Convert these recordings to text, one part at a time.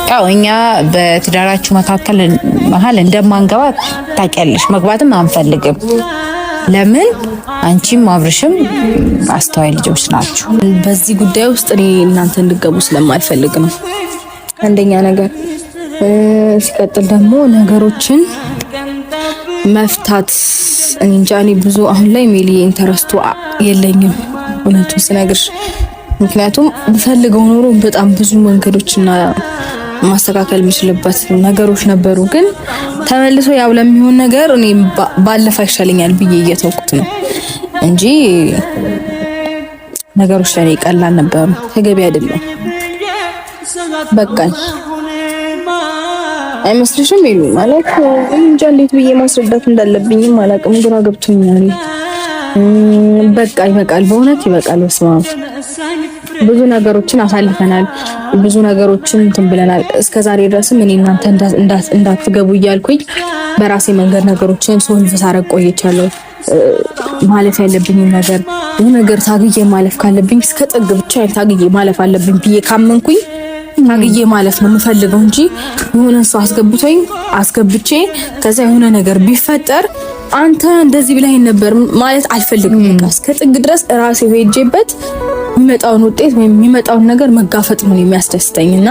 ያው እኛ በትዳራችሁ መሀል እንደማንገባ ታውቂያለሽ። መግባትም አንፈልግም። ለምን አንቺም አብርሽም አስተዋይ ልጆች ናችሁ። በዚህ ጉዳይ ውስጥ እኔ እናንተ እንድገቡ ስለማልፈልግ ነው አንደኛ ነገር። ሲቀጥል ደግሞ ነገሮችን መፍታት እንጃ። እኔ ብዙ አሁን ላይ ሜሊ ኢንተረስቱ የለኝም እውነቱን ስነግርሽ። ምክንያቱም ብፈልገው ኖሮ በጣም ብዙ መንገዶችና ማስተካከል የምችልበት ነገሮች ነበሩ። ግን ተመልሶ ያው ለሚሆን ነገር እኔ ባለፈ ይሻለኛል ብዬ እየተውኩት ነው እንጂ ነገሮች ለኔ ቀላል ነበሩ። ተገቢ አይደለም። በቃኝ አይመስልሽም? ይሉ ማለት እንጃ እንዴት ብዬ ማስረዳት እንዳለብኝም አላውቅም። ግራ ገብቶኛል። በቃ ይበቃል፣ በእውነት ይበቃል። በስመ አብ ብዙ ነገሮችን አሳልፈናል። ብዙ ነገሮችን እንትን ብለናል። እስከዛሬ ድረስም እኔ እናንተ እንዳትገቡ እያልኩኝ በራሴ መንገድ ነገሮችን ሶልቭ ሳረግ ቆይቻለሁ። ማለፍ ያለብኝ ነገር ታግዬ ማለፍ ካለብኝ እስከ ጥግ ብቻ ታግዬ ማለፍ አለብኝ ብዬ ካመንኩኝ ታግዬ ማለፍ ነው የምፈልገው እንጂ የሆነ ሰው አስገብቼ ከዛ የሆነ ነገር ቢፈጠር አንተ እንደዚህ ብለህ ነበር ማለት አልፈልግም። እስከ ጥግ ድረስ ራሴ ሄጄበት የሚመጣውን ውጤት ወይም የሚመጣውን ነገር መጋፈጥ ነው የሚያስደስተኝና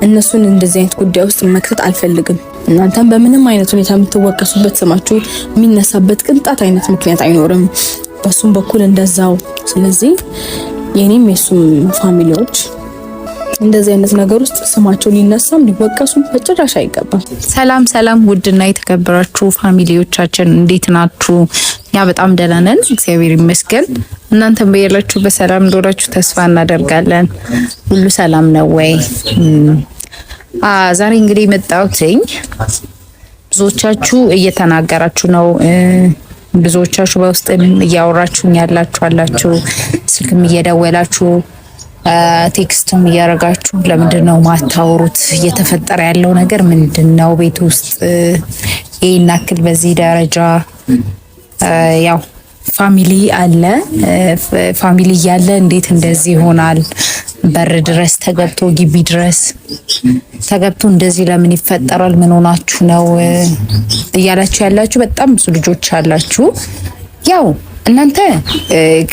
እነሱን እንደዚህ አይነት ጉዳይ ውስጥ መክተት አልፈልግም። እናንተም በምንም አይነት ሁኔታ የምትወቀሱበት ስማችሁ የሚነሳበት ቅንጣት አይነት ምክንያት አይኖርም። በሱም በኩል እንደዛው። ስለዚህ የኔም የሱም ፋሚሊዎች እንደዚህ አይነት ነገር ውስጥ ስማቸው ሊነሳም ሊወቀሱ በጭራሽ አይገባም። ሰላም ውድና የተከበራችሁ ፋሚሊዎቻችን እንዴት ናችሁ? ያ በጣም ደህና ነን፣ እግዚአብሔር ይመስገን። እናንተም በየላችሁ በሰላም እንደሆናችሁ ተስፋ እናደርጋለን። ሁሉ ሰላም ነው ወይ? ዛሬ እንግዲህ መጣሁትኝ ብዙዎቻችሁ እየተናገራችሁ ነው። ብዙዎቻችሁ በውስጥ እያወራችሁኝ ያላችሁ ስልክም እየደወላችሁ ቴክስትም እያረጋችሁ ለምንድነው ማታወሩት? እየተፈጠረ ያለው ነገር ምንድነው? ቤት ውስጥ ይሄን አክል በዚህ ደረጃ ያው ፋሚሊ አለ። ፋሚሊ ያለ እንዴት እንደዚህ ይሆናል? በር ድረስ ተገብቶ ግቢ ድረስ ተገብቶ እንደዚህ ለምን ይፈጠራል? ምን ሆናችሁ ነው እያላችሁ ያላችሁ በጣም ብዙ ልጆች አላችሁ። ያው እናንተ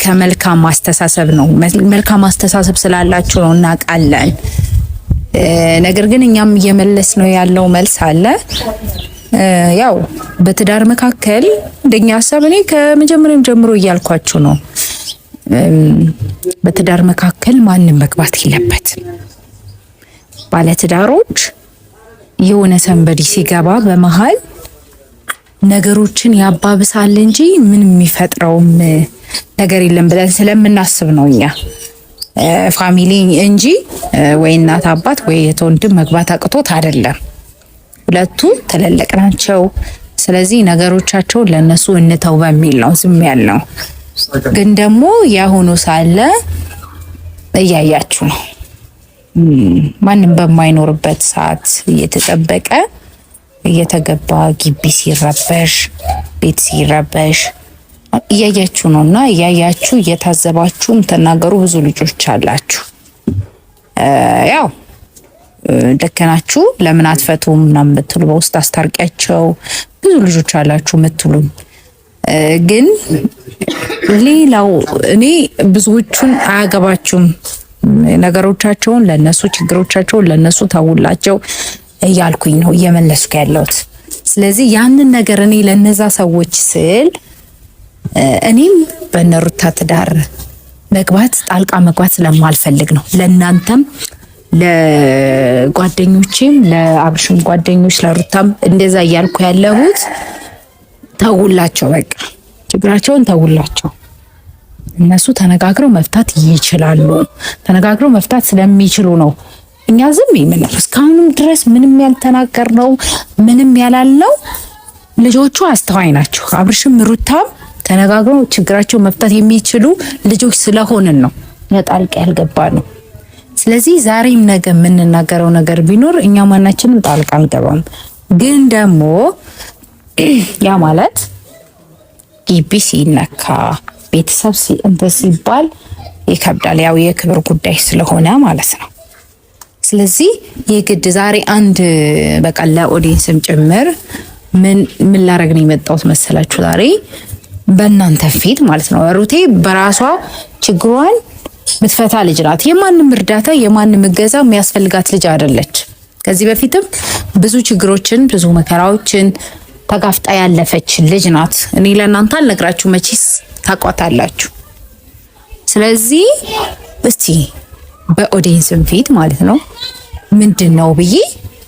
ከመልካም አስተሳሰብ ነው መልካም አስተሳሰብ ስላላችሁ ነው እናውቃለን። ነገር ግን እኛም እየመለስ ነው ያለው መልስ አለ። ያው በትዳር መካከል እንደኛ ሐሳብ እኔ ከመጀመሪያም ጀምሮ እያልኳችሁ ነው። በትዳር መካከል ማንም መግባት የለበትም። ባለትዳሮች የሆነ ሰንበዲ ሲገባ በመሃል ነገሮችን ያባብሳል እንጂ ምንም የሚፈጥረውም ነገር የለም ብለን ስለምናስብ ነው እኛ ፋሚሊ እንጂ ወይ እናት አባት ወይ ወንድም መግባት አቅቶት አይደለም። ሁለቱ ትልልቅ ናቸው። ስለዚህ ነገሮቻቸው ለነሱ እንተው በሚል ነው ዝም ያልነው። ግን ደግሞ ያሁኑ ሳለ እያያችሁ ነው። ማንም በማይኖርበት ሰዓት እየተጠበቀ እየተገባ ግቢ ሲረበሽ ቤት ሲረበሽ እያያችሁ ነውና እያያችሁ እየታዘባችሁ ተናገሩ። ብዙ ልጆች አላችሁ። ያው ደከናችሁ ለምን አትፈቱም ምናምን ብትሉ በውስጥ አስታርቂያቸው ብዙ ልጆች አላችሁ ምትሉ። ግን ሌላው እኔ ብዙዎቹን አያገባችሁም። ነገሮቻቸውን ለነሱ ችግሮቻቸውን ለነሱ ተውላቸው እያልኩኝ ነው እየመለስኩ ያለሁት። ስለዚህ ያንን ነገር እኔ ለነዛ ሰዎች ስል እኔም በነሩታ ትዳር ጣልቃ መግባት ስለማልፈልግ ነው። ለናንተም ለጓደኞቼም ለአብርሽም ጓደኞች ለሩታም እንደዛ እያልኩ ያለሁት ተውላቸው፣ በቃ ችግራቸውን ተውላቸው። እነሱ ተነጋግረው መፍታት ይችላሉ። ተነጋግረው መፍታት ስለሚችሉ ነው እኛ ዝም ይመናል። እስካሁንም ድረስ ምንም ያልተናገርነው ምንም ያላልነው ልጆቹ አስተዋይ ናቸው። አብርሽም ሩታም ተነጋግረው ችግራቸው መፍታት የሚችሉ ልጆች ስለሆንን ነው ጣልቃ ያልገባ ነው። ስለዚህ ዛሬም ነገ የምንናገረው ነገር ቢኖር እኛ ማናችንም ጣልቃ አልገባም። ግን ደግሞ ያ ማለት ግቢ ሲነካ ቤተሰብ ሲባል ይከብዳል። ያው የክብር ጉዳይ ስለሆነ ማለት ነው። ስለዚህ የግድ ዛሬ አንድ በቃ ለኦዲየንስም ጭምር ምን ላረግ ነው የመጣሁት መሰላችሁ? ዛሬ በእናንተ ፊት ማለት ነው። ሩቴ በራሷ ችግሯን ምትፈታ ልጅ ናት። የማንም እርዳታ የማንም እገዛ የሚያስፈልጋት ልጅ አይደለች። ከዚህ በፊትም ብዙ ችግሮችን ብዙ መከራዎችን ተጋፍጣ ያለፈች ልጅ ናት። እኔ ለእናንተ አልነግራችሁ መቼስ ታቋታላችሁ። ስለዚህ እስቲ በኦዲየንስም ፊት ማለት ነው ምንድነው ብዬ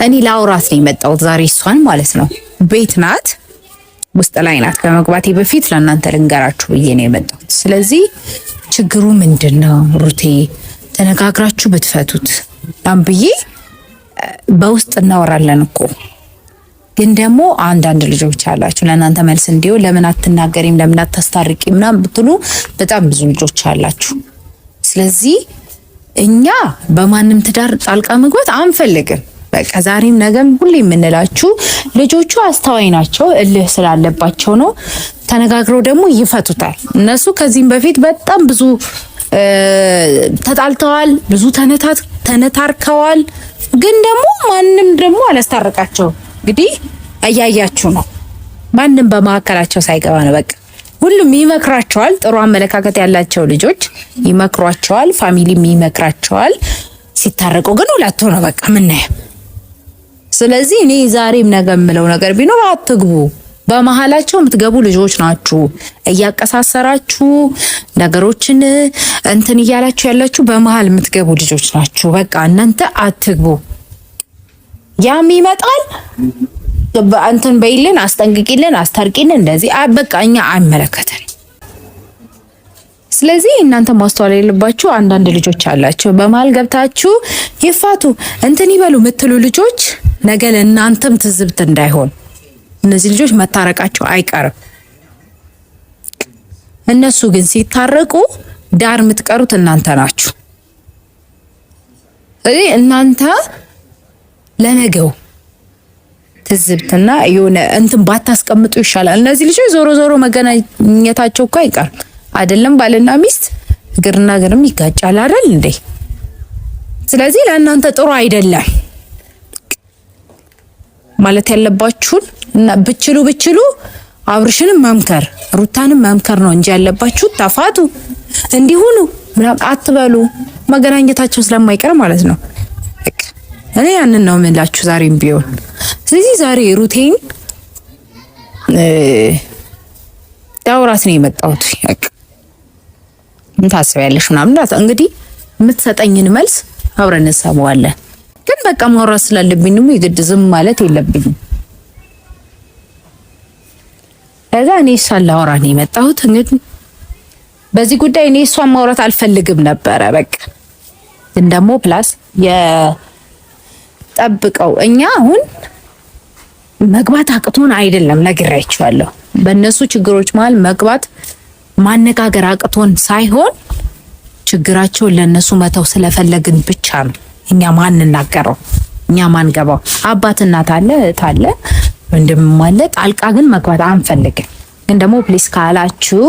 እኔ ላውራት ነው የመጣሁት ዛሬ እሷን ማለት ነው። ቤት ናት፣ ውስጥ ላይ ናት። ከመግባቴ በፊት ለእናንተ ልንገራችሁ ብዬ ነው የመጣሁት። ስለዚህ ችግሩ ምንድነው ሩቴ ተነጋግራችሁ ብትፈቱት ዳም ብዬ በውስጥ እናወራለን እኮ። ግን ደግሞ አንዳንድ ልጆች አላችሁ ለእናንተ መልስ እንዲሁ ለምን አትናገሪም ለምን አታስታርቂም ምናምን ብትሉ በጣም ብዙ ልጆች አላችሁ። ስለዚህ እኛ በማንም ትዳር ጣልቃ መግባት አንፈልግም። በቃ ዛሬም ነገም ሁሌ የምንላችሁ ልጆቹ አስተዋይ ናቸው፣ እልህ ስላለባቸው ነው። ተነጋግረው ደግሞ ይፈቱታል። እነሱ ከዚህም በፊት በጣም ብዙ ተጣልተዋል፣ ብዙ ተነታርከዋል። ግን ደግሞ ማንም ደግሞ አላስታረቃቸው። እንግዲህ እያያችሁ ነው። ማንም በመካከላቸው ሳይገባ ነው በቃ ሁሉም ይመክራቸዋል። ጥሩ አመለካከት ያላቸው ልጆች ይመክሯቸዋል፣ ፋሚሊም ይመክራቸዋል። ሲታረቁ ግን ሁለቱ ነው በቃ ምናየው። ስለዚህ እኔ ዛሬም ነገ የምለው ነገር ቢኖር አትግቡ። በመሃላቸው የምትገቡ ልጆች ናችሁ። እያቀሳሰራችሁ ነገሮችን እንትን እያላችሁ ያላችሁ በመሃል የምትገቡ ልጆች ናችሁ። በቃ እናንተ አትግቡ። ያም ይመጣል እንትን በይልን፣ አስጠንቅቂልን፣ አስታርቂልን እንደዚህ በቃ እኛ አይመለከተን። ስለዚህ እናንተ ማስተዋል የለባችሁ አንዳንድ ልጆች አላችሁ በመሃል ገብታችሁ ይፋቱ እንትን ይበሉ የምትሉ ልጆች ነገ ለእናንተም ትዝብት እንዳይሆን። እነዚህ ልጆች መታረቃቸው አይቀርም። እነሱ ግን ሲታረቁ ዳር የምትቀሩት እናንተ ናችሁ። እናንተ ለነገው ትዝብትና የሆነ እንትን ባታስቀምጡ ይሻላል። እነዚህ ልጆች ዞሮ ዞሮ መገናኘታቸው እኮ አይቀርም አይደለም? ባልና ሚስት እግርና እግርም ይጋጫል አይደል እንዴ? ስለዚህ ለእናንተ ጥሩ አይደለም ማለት ያለባችሁን እና ብችሉ አብርሽንም መምከር ሩታንም መምከር ነው እንጂ ያለባችሁ ተፋቱ እንዲሁኑ ምናምን አትበሉ። መገናኘታቸው ስለማይቀር ማለት ነው። እኔ ያንን ነው የምላችሁ ዛሬም ቢሆን። ስለዚህ ዛሬ ሩቴን ዳውራት ነው የመጣሁት። ምን ታስቢያለሽ ምናምን እንግዲህ የምትሰጠኝን መልስ አብረን እንሰማዋለን። ግን በቃ ማውራት ስላለብኝ ነው የግድ ዝም ማለት የለብኝም። ከዛ እኔ እሷን ላወራ ነው የመጣሁት። እንግዲህ በዚህ ጉዳይ እኔ እሷን ማውራት አልፈልግም ነበረ በቃ። ግን ደግሞ ፕላስ የጠብቀው እኛ አሁን መግባት አቅቶን አይደለም ነግሬያችኋለሁ። በእነሱ ችግሮች መሃል መግባት ማነጋገር አቅቶን ሳይሆን ችግራቸውን ለነሱ መተው ስለፈለግን ብቻ ነው እኛ ማንናገረው እኛ ማንገባው። አባት እናት አለ እህት አለ ወንድም አለ። ጣልቃ ግን መግባት አንፈልግም። ግን ደግሞ ፕሊስ ካላችሁ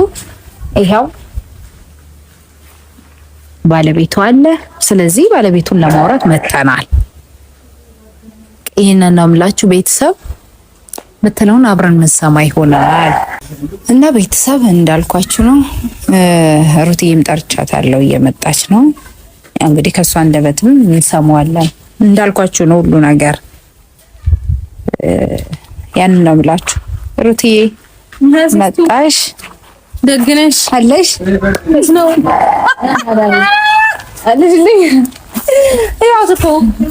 ይሄው ባለቤቱ አለ። ስለዚህ ባለቤቱን ለማውራት መጥተናል። ይሄንን ነው የምላችሁ ቤተሰብ ምትለውን አብረን እንሰማ ይሆናል። እና ቤተሰብ እንዳልኳችሁ ነው ሩቲም ጠርቻታለሁ እየመጣች ነው። እንግዲህ ከሷ አንደበትም እንሰማዋለን። እንዳልኳችሁ ነው ሁሉ ነገር ያን ነው የምላችሁ። ሩቲዬ መጣሽ ደግነሽ አለሽ ነው አለሽልኝ ያው እኮ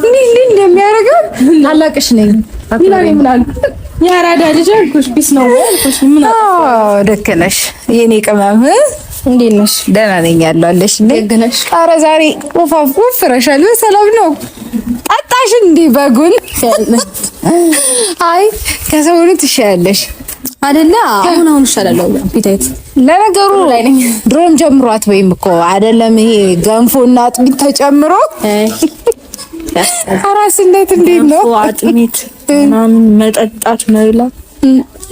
ሊሊ እንደሚያረጋው ታላቅሽ ነኝ ምን ያራዳ ልጅ አልኩሽ ቢስ ነው አልኩሽ። ምን ደግ ነሽ የኔ ቅመም። እንዴት ነሽ? ደህና ነኝ ያለሽ። ደግ ነሽ? ኧረ ዛሬ ወፍረሻል። በሰላም ነው? ጠጣሽ እንዴ በጉን? አይ ከሰውኑ ትሻያለሽ አይደለ? አሁን ይሻላለሁ። ፒታይት ለነገሩ ላይ ነኝ። ድሮም ጀምሯት ወይም እኮ አይደለም ይሄ ገንፎና አጥሚት ተጨምሮ አራስነት እንዴት ነው? አጥሚት ምናምን መጠጣት መብላት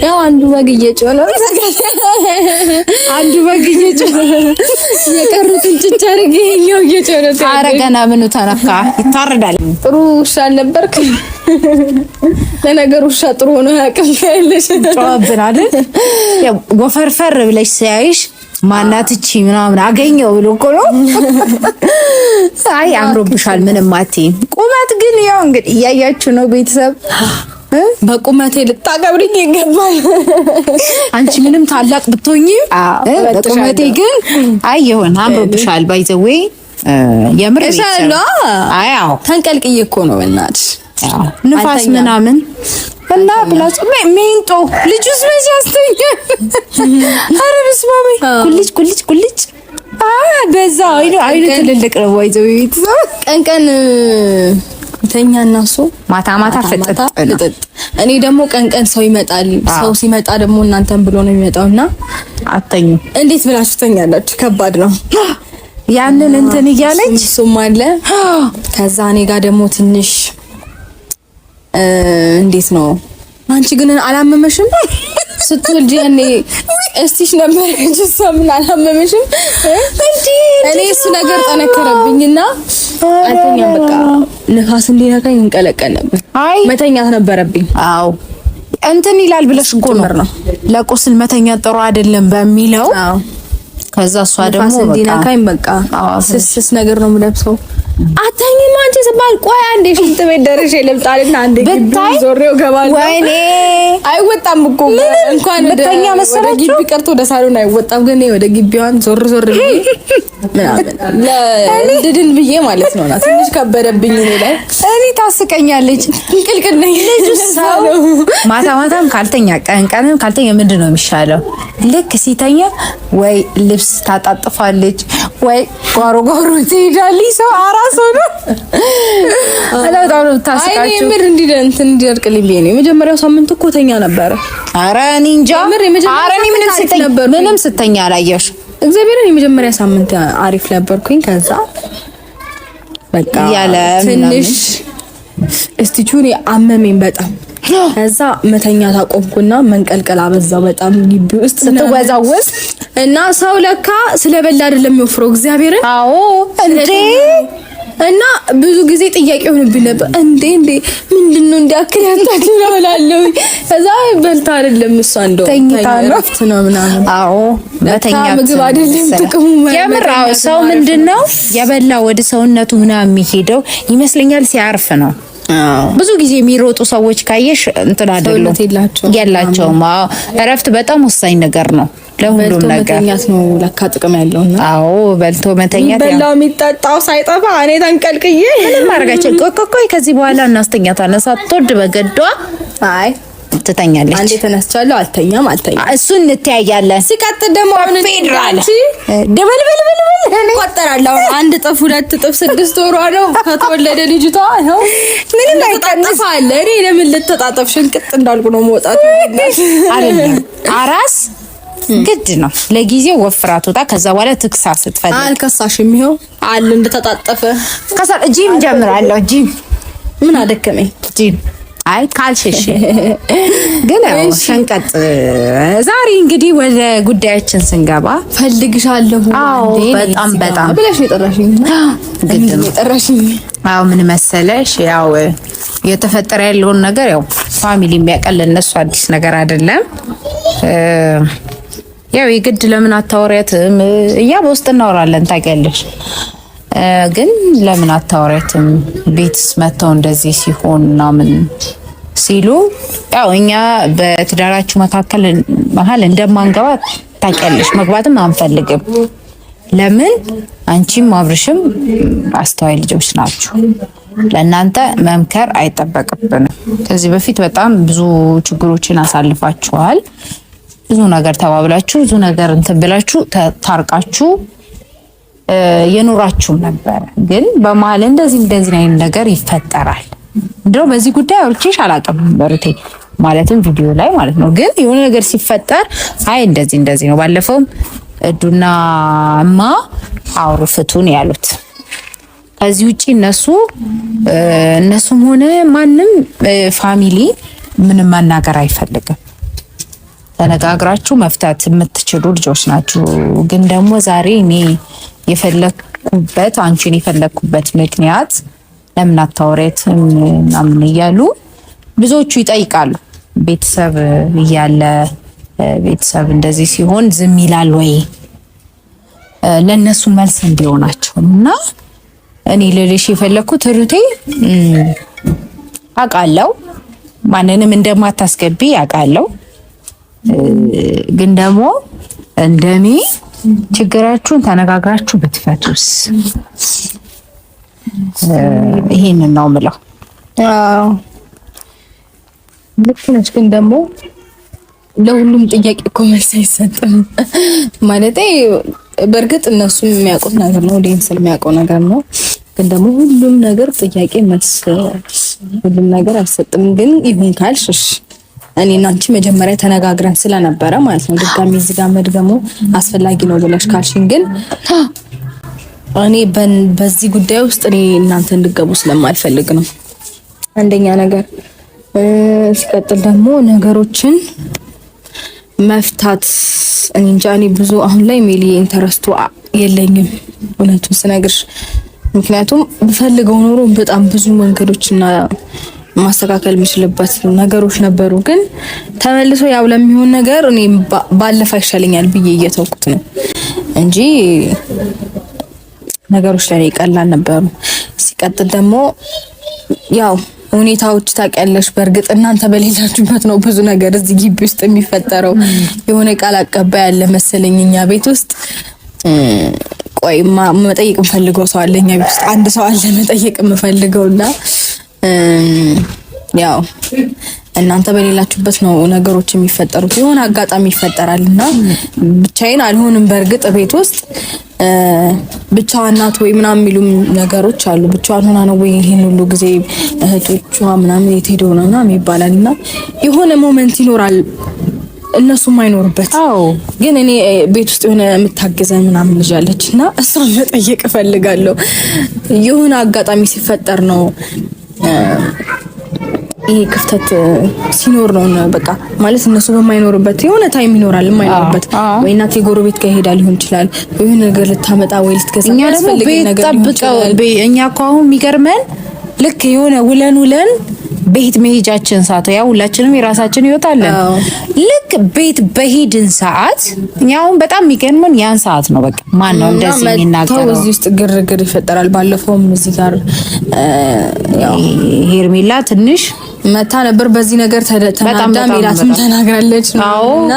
ያው አንዱ በግ እየጮኸ ነው። አንዱ በግ እየጮኸ የቀሩትን ጭጭ አድርጌ ይኸው እየጮኸ ነው። ኧረ ገና ምኑ ተነካ? ይታረዳል። ጥሩ ውሻ አልነበርክ? ለነገሩ ውሻ ጥሩ ሆኖ ያውቅም ያለሽ ጮኸብን አይደል? ያው ወፈርፈር ብለሽ ሲያይሽ ማናት እቺ ምናምን አገኘው ብሎ እኮ ነው። አይ አምሮብሻል፣ ምንም አትይም። ቁመት ግን ያው እንግዲህ እያያችሁ ነው ቤተሰብ። በቁመቴ ልታገብሪኝ ይገባል። አንቺ ምንም ታላቅ ብትሆኚ በቁመቴ ግን አይ ይሆን አምሮብሻል። ባይ ዘ ዌይ የምር ቤተሰብ አይ አዎ ተንቀልቅዬ እኮ ነው በእናትሽ ንፋስ ምናምን እና ብላጭ ሜንጦ ልጁስ መቼ ያስተኛል? ኧረ በስመ አብ ኩልጭ በዛ አይኑ ትልልቅ ነው። ባይ ዘ ዌይ ቤተሰብ ቀን ተኛና እሱ ማታ ፍጥጥ። እኔ ደግሞ ቀን ሰው ይመጣል። ሰው ሲመጣ ደግሞ እናንተን ብሎ ነው የሚመጣውና አተኙ። እንዴት ብላችሁ ተኛላችሁ? ከባድ ነው። ያንን እንትን እያለች እሱም አለ። ከዛ እኔ ጋር ደግሞ ትንሽ እንዴት ነው አንቺ ግን አላመመሽም? ስትወልጂ ያኔ እስቲሽ ነበር እንጂ ምን አላመመሽም? እኔ እሱ ነገር ጠነከረብኝና አልተኛም። በቃ ንፋስ እንዲነካኝ እንቀለቀል ነበር። መተኛት ነበረብኝ። አዎ እንትን ይላል ብለሽ እኮ ነው ለቁስል መተኛ ጥሩ አይደለም በሚለው። ከዛ እሷ ደግሞ እንዲነካኝ በቃ ስስ ነገር ነው የምለብሰው። አተኝም አንቺ ስባል ቆይ አንዴ ሽንት ቤት ደርሼ ልምጣልና አንዴ ግቢ ዞሬው ገባለሁ። ወይኔ አይወጣም እኮ እንኳን በተኛ መሰለኝ ግቢ ቀርቶ ወደ ሳሎን አይወጣም። ግን ወደ ግቢዋን ዞር ብዬ ለድድን ብዬ ማለት ነው። ትንሽ ከበደብኝ ላይ እኔ ታስቀኛለች። ቅልቅል ነኝ ልጅ ሰው ማታም ካልተኛ ቀንም ካልተኛ ምንድን ነው የሚሻለው? ልክ ሲተኛ ወይ ልብስ ታጣጥፋለች ወይ ጓሮ ትሄዳለች። ሰው አራስ ሆኖ አላውጣው ታስቃችሁ። አይ ምር እንዲደርቅልኝ ብዬ ነው። የመጀመሪያው ሳምንት እኮ ተኛ ነበር። ኧረ እኔ እንጃ። ኧረ እኔ ምንም ስተኛ አላየሽ። እግዚአብሔርን የመጀመሪያ ሳምንት አሪፍ ነበርኩኝ። ከዛ በቃ ያለ ትንሽ እስቲቹን አመመኝ በጣም። ከዛ መተኛ ታቆምኩና መንቀልቀል አበዛው በጣም ግቢ ውስጥ ስትወዛወዝ እና ሰው ለካ ስለበላ አይደለም የሚወፍረው እግዚአብሔርን። አዎ እንዴ እና ብዙ ጊዜ ጥያቄ ሆነብኝ ነበር። እንዴ ምንድነው እንዲያክል ያንታችሁ ነው እላለሁ። ከዛ በልታ አይደለም እሷ እንደው ተኝታ ነው ምናምን። አዎ መተኛ ምግብ አይደለም ጥቅሙ። የምራው ሰው ምንድነው የበላ ወደ ሰውነቱ ምናምን የሚሄደው ይመስለኛል ሲያርፍ ነው። ብዙ ጊዜ የሚሮጡ ሰዎች ካየሽ እንትን አይደለም የላቸውም። አዎ እረፍት በጣም ወሳኝ ነገር ነው ለሁሉም ነገር። መተኛት ነው ለካ ጥቅም ያለውና። አዎ በልቶ መተኛት በላው የሚጠጣው ሳይጠፋ እኔ ተንቀልቅዬ ምንም አድርጋችን ቆይ ከዚህ በኋላ እናስተኛታለን። ሳትወድ በገዷ አይ ትተኛለች። አንዴ ተነስቻለሁ አልተኛም እሱን እንተያያለን። ሲቀጥል ደግሞ አሁን ፌድራል ደበልበል ቆጠራለሁ። አንድ ጥፍ ሁለት ጥፍ 6 ወሯ ነው ከተወለደ ልጅቷ። ይኸው ምንም አይቀንስ አለ። እኔ ለምን ልተጣጠፍ ሽንቅጥ እንዳልኩ ነው መውጣት አይደለም። አራስ ግድ ነው ለጊዜው ወፍራት ወጣ። ከዛ በኋላ ትክሳ ስትፈልግ አልከሳሽም። ይኸው አለ እንደተጣጠፈ ከዛ ጂም ጀምራለሁ። ጂም ምን አደከመኝ ጂም አይ ካልሽሽ ግን ሸንቀጥ። ዛሬ እንግዲህ ወደ ጉዳያችን ስንገባ ፈልግሻለሁ። አዎ በጣም ብለሽ የጠራሽኝ ግድ ነው የጠራሽኝ። አዎ ምን መሰለሽ ያው የተፈጠረ ያለውን ነገር ያው ፋሚሊ የሚያቀል እነሱ አዲስ ነገር አይደለም። ያው የግድ ለምን አታወሪያትም? እኛ በውስጥ እናወራለን ታውቂያለሽ። ግን ለምን አታወሪያትም? ቤትስ መተው እንደዚህ ሲሆን ምናምን ሲሉ ያው እኛ በትዳራችሁ መሀል እንደማንገባ ታውቂያለሽ። መግባትም አንፈልግም። ለምን አንቺም አብርሽም አስተዋይ ልጆች ናችሁ። ለእናንተ መምከር አይጠበቅብንም። ከዚህ በፊት በጣም ብዙ ችግሮችን አሳልፋችኋል። ብዙ ነገር ተባብላችሁ ብዙ ነገር እንትን ብላችሁ ታርቃችሁ የኖራችሁ ነበር። ግን በመሀል እንደዚህ አይነት ነገር ይፈጠራል። እንደው በዚህ ጉዳይ አውርቼሽ አላውቅም በርቴ ማለትም ቪዲዮ ላይ ማለት ነው። ግን የሆነ ነገር ሲፈጠር አይ እንደዚህ ነው። ባለፈውም እዱና እማ አውሩ ፍቱን ያሉት። ከዚህ ውጪ እነሱም ሆነ ማንም ፋሚሊ ምንም መናገር አይፈልግም። ተነጋግራችሁ መፍታት የምትችሉ ልጆች ናችሁ። ግን ደግሞ ዛሬ እኔ የፈለኩበት አንቺን የፈለኩበት ምክንያት ለምን አታወሪያትም ምናምን እያሉ ብዙዎቹ ይጠይቃሉ። ቤተሰብ እያለ ቤተሰብ እንደዚህ ሲሆን ዝም ይላል ወይ ለነሱ መልስ እንዲሆናቸው እና እኔ ልልሽ የፈለኩት ሩቴ አውቃለሁ ማንንም እንደማታስገቢ አውቃለሁ። ግን ደግሞ እንደኔ ችግራችሁን ተነጋግራችሁ ብትፈቱስ ይሄንን ነው የምለው። አዎ ልክ ነሽ። ግን ደግሞ ለሁሉም ጥያቄ እኮ መልስ አይሰጥም ማለቴ በእርግጥ እነሱ የሚያውቁት ነገር ነው፣ ዲንስ የሚያውቀው ነገር ነው። ግን ደግሞ ሁሉም ነገር ጥያቄ መልስ ሁሉም ነገር አይሰጥም። ግን ይሁን ካልሽ እኔ እና አንቺ መጀመሪያ ተነጋግረን ስለነበረ ማለት ነው ድጋሚ እዚህ ጋር መድገሙ አስፈላጊ ነው ብለሽ ካልሽኝ፣ ግን እኔ በዚህ ጉዳይ ውስጥ እኔ እናንተ እንድገቡ ስለማልፈልግ ነው አንደኛ ነገር። ሲቀጥል ደግሞ ነገሮችን መፍታት እኔ እንጃ። እኔ ብዙ አሁን ላይ ሜሊ ኢንተረስቱ የለኝም እውነቱን ስነግርሽ። ምክንያቱም ብፈልገው ኖሮ በጣም ብዙ መንገዶችና ማስተካከል የሚችልበት ነገሮች ነበሩ። ግን ተመልሶ ያው ለሚሆን ነገር እኔ ባለፈ ይሻለኛል ብዬ እየተውኩት ነው እንጂ ነገሮች ላይ ቀላል ነበሩ። ሲቀጥል ደግሞ ያው ሁኔታዎች ታውቂያለሽ፣ በእርግጥ እናንተ በሌላችሁበት ነው ብዙ ነገር እዚህ ግቢ ውስጥ የሚፈጠረው። የሆነ ቃል አቀባይ ያለ መሰለኝ እኛ ቤት ውስጥ። ቆይ መጠየቅ የምፈልገው ሰው አለ እኛ ቤት ውስጥ አንድ ሰው አለ መጠየቅ የምፈልገውና ያው እናንተ በሌላችሁበት ነው ነገሮች የሚፈጠሩት። የሆነ አጋጣሚ ይፈጠራልና ብቻዬን አልሆንም። በእርግጥ ቤት ውስጥ ብቻዋን ናት ወይ ምናምን የሚሉ ነገሮች አሉ። ብቻዋን ሆና ነው ወይ ይሄን ሁሉ ጊዜ እህቶቿ ምናምን የት ሄደው ነው ምናምን ይባላልና የሆነ ሞመንት ይኖራል እነሱ የማይኖርበት። ግን እኔ ቤት ውስጥ የሆነ የምታገዘን ምናምን ልጅ አለችና እሷን መጠየቅ እፈልጋለሁ። የሆነ አጋጣሚ ሲፈጠር ነው ይሄ ክፍተት ሲኖር ነው በቃ ማለት እነሱ በማይኖርበት የሆነ ታይም ይኖራል የማይኖርበት። ወይ እናቴ ጎረቤት ጋር ሄዳ ሊሆን ይችላል፣ ወይ ነገር ልታመጣ ወይ ልትገዛ። እኛ ደግሞ ቤት ጠብቀው እኛ እኮ አሁን የሚገርመን ልክ የሆነ ውለን ቤት መሄጃችን ሰዓት ያው ሁላችንም የራሳችን ህይወት አለን። ልክ ቤት በሄድን ሰዓት እኛውን በጣም የሚገርመን ያን ሰዓት ነው። በቃ ማን ነው እንደዚህ የሚናገረው? እዚህ ውስጥ ግርግር ይፈጠራል። ባለፈውም እዚህ ጋር ያው ሄርሜላ ትንሽ መታ ነበር በዚህ ነገር ተናዳ ሜላትም ተናግራለች እና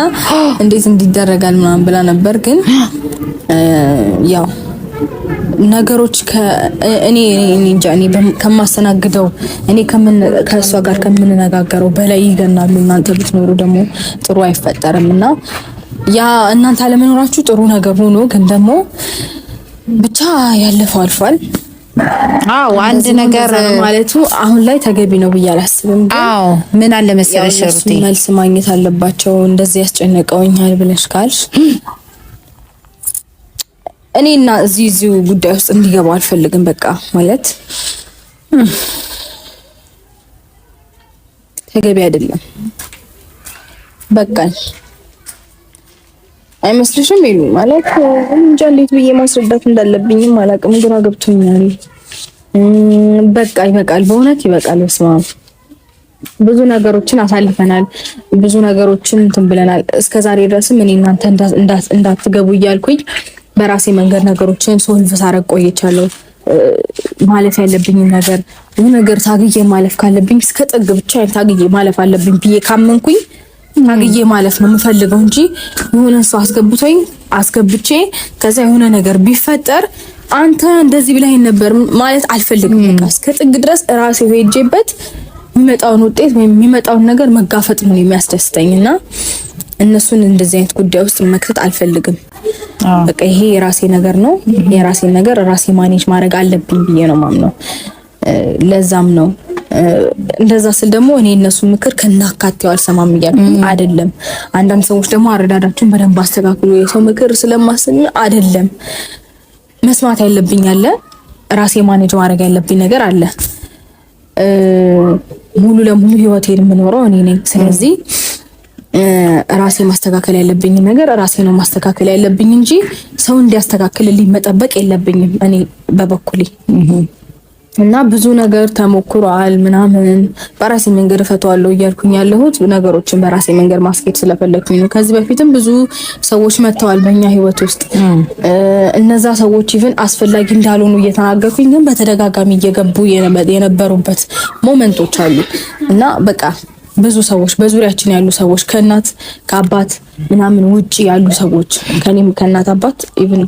እንዴት እንዲደረጋል ምናምን ብላ ነበር። ግን ያው ነገሮች እኔ እንጃ እኔ ከማስተናግደው እኔ ከእሷ ጋር ከምንነጋገረው በላይ ይገናሉ። እናንተ ብትኖሩ ደግሞ ጥሩ አይፈጠርምና ያ እናንተ አለመኖራችሁ ጥሩ ነገር ሆኖ ግን ደግሞ ብቻ ያለፈው አልፏል። አንድ ነገር ማለቱ አሁን ላይ ተገቢ ነው ብዬ አላስብም። ግን ምን አለ መሰለሽ ሩቲ መልስ ማግኘት አለባቸው። እንደዚህ ያስጨነቀውኛል ብለሽ ካልሽ እኔና እዚህ ጉዳይ ውስጥ እንዲገባ አልፈልግም። በቃ ማለት ተገቢ አይደለም። በቃ አይመስልሽም? ይሉ ማለት እንጃ እንዴት ብዬ ማስረዳት እንዳለብኝም አላውቅም። ግራ ገብቶኛል። በቃ ይበቃል፣ በእውነት ይበቃል። በስመ አብ ብዙ ነገሮችን አሳልፈናል፣ ብዙ ነገሮችን እንትን ብለናል። እስከዛሬ ድረስም እኔ እናንተ እንዳትገቡ እያልኩኝ በራሴ መንገድ ነገሮችን ሶልቭ ሳረግ ቆይቻለሁ። ማለፍ ያለብኝ ነገር ታግዬ ማለፍ ካለብኝ እስከ ጥግ ብቻ ታግዬ ማለፍ አለብኝ ብዬ ካመንኩኝ ታግዬ ማለፍ ነው የምፈልገው እንጂ የሆነ ሰው አስገብቼ ከዛ የሆነ ነገር ቢፈጠር አንተ እንደዚህ ብለህ ነበር ማለት አልፈልግም። በቃ እስከ ጥግ ድረስ ራሴ ሄጄበት የሚመጣውን ውጤት ወይም የሚመጣውን ነገር መጋፈጥ ነው የሚያስደስተኝና እነሱን እንደዚህ አይነት ጉዳይ ውስጥ መክተት አልፈልግም። በቃ ይሄ የራሴ ነገር ነው። የራሴ ነገር ራሴ ማኔጅ ማድረግ አለብኝ ብዬ ነው ማምነው። ለዛም ነው እንደዛ ስል ደግሞ እኔ እነሱ ምክር ከናካቴው አልሰማም እያልኩኝ አይደለም። አንዳንድ ሰዎች ደግሞ አረዳዳችሁን በደንብ አስተካክሉ የሰው ምክር ስለማስኝ አይደለም። መስማት ያለብኝ አለ፣ ራሴ ማኔጅ ማድረግ ያለብኝ ነገር አለ። ሙሉ ለሙሉ ህይወቴን የምኖረው እኔ ነኝ። ስለዚህ ራሴ ማስተካከል ያለብኝ ነገር ራሴ ነው ማስተካከል ያለብኝ እንጂ ሰው እንዲያስተካክልልኝ መጠበቅ የለብኝም እኔ በበኩሌ። እና ብዙ ነገር ተሞክሯል ምናምን በራሴ መንገድ ፈቷለሁ እያልኩኝ ያለሁት ነገሮችን በራሴ መንገድ ማስኬድ ስለፈለኩኝ ነው። ከዚህ በፊትም ብዙ ሰዎች መጥተዋል በእኛ ህይወት ውስጥ እነዛ ሰዎች ኢቭን አስፈላጊ እንዳልሆኑ እየተናገርኩኝ ግን በተደጋጋሚ እየገቡ የነበሩበት ሞመንቶች አሉ። እና በቃ ብዙ ሰዎች በዙሪያችን ያሉ ሰዎች ከእናት ከአባት ምናምን ውጪ ያሉ ሰዎች ከኔም ከእናት አባት ኢቭን